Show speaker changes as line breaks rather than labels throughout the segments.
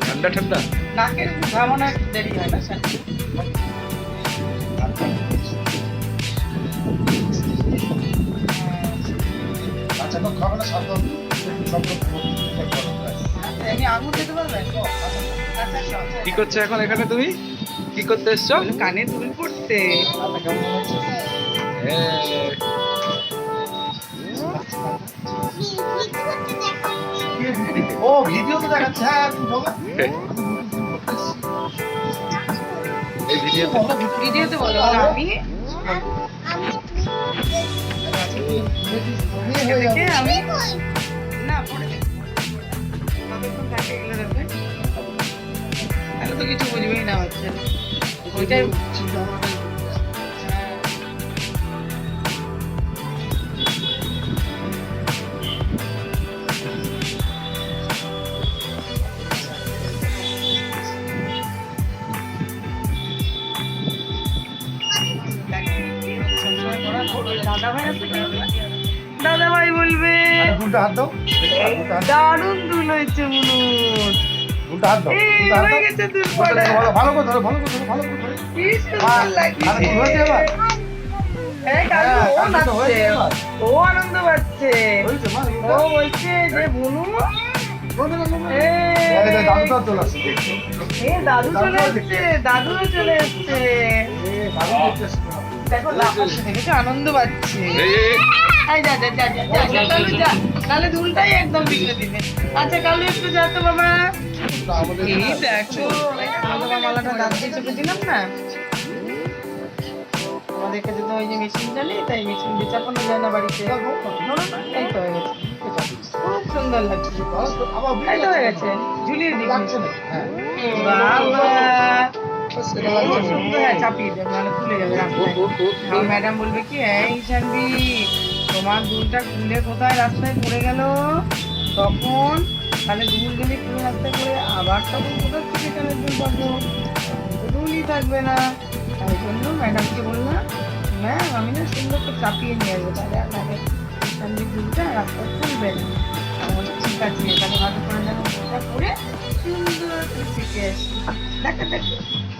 ঠান্ডা ঠান্ডা
নাকের ঘামানো দেরি হয় না
কি করছো এখন এখানে তুমি? কি করতে এসছো?
কানে দুল পড়তে।
ও ভিডিও তো দেখাচ্ছে। হ্যাঁ
এই
ভিডিওতে বলো আমি আমি না পড়ে তাহলে তো কিছু বুঝবেই না হচ্ছে ওইটাই দাদা ভাই বলবে দারুণ দুল হয়েছে মুনুর। হয়ে গেছে দুল পড়া।
ভালো করে ধরো, ভালো করে ধরো, ভালো করে ধরো।
কি সুন্দর লাগছে। এই কালু ও নাচছে, ও আনন্দ পাচ্ছে। ও বলছে যে বুনু দাদু চলে এসছে, দাদুও চলে এসছে। দেখো দেখেছো আনন্দ পাচ্ছে। তাহলে দুলটাই একদম বিগড়ে দিবে। আচ্ছা কালু একটু যা তো বাবা। এই দেখো মালাটা দাঁত দিয়ে চেপে দিলাম না, আমাদের কাছে তো ওই যে মেশিন জানি, তাই মেশিন দিয়ে চাপানো যায় না বাড়িতে। এই তো হয়ে গেছে, খুব সুন্দর লাগছে। এই তো হয়ে গেছে, ঝুলিয়ে দিই। বাবা চাপিয়ে দেবে, নাহলে খুলে যাবে রাস্তায়। ম্যাডাম বলবে কি, এই শান্তি তোমার দুলটা খুলে কোথায় রাস্তায় পড়ে গেল তখন, তাহলে দুল গেলে খুলে রাস্তায় পড়ে আবার তখন কোথার থেকে কানের দুল পাবো, দুলই থাকবে না। তাই জন্য ম্যাডামকে বললাম, ম্যাম আমি না সুন্দর করে চাপিয়ে নিয়ে আসবো, তাহলে আপনাকে শান্তির দুলটা রাস্তায় খুলবে না। ঠিক আছে, তাহলে ভালো করে যেন দুলটা পরে সুন্দর করে শিখে আসি। দেখা দেখো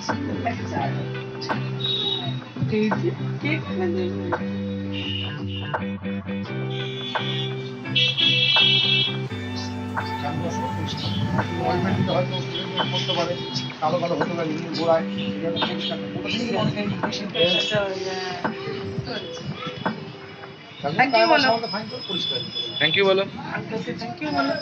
সুন্দর লাগছে। এই যে কেক
কালো কালো হতে পারে গোড়ায়।
থ্যাংক ইউ বলো,
থ্যাংক ইউ বলো।
আঙ্কেলকে থ্যাংক ইউ বলো।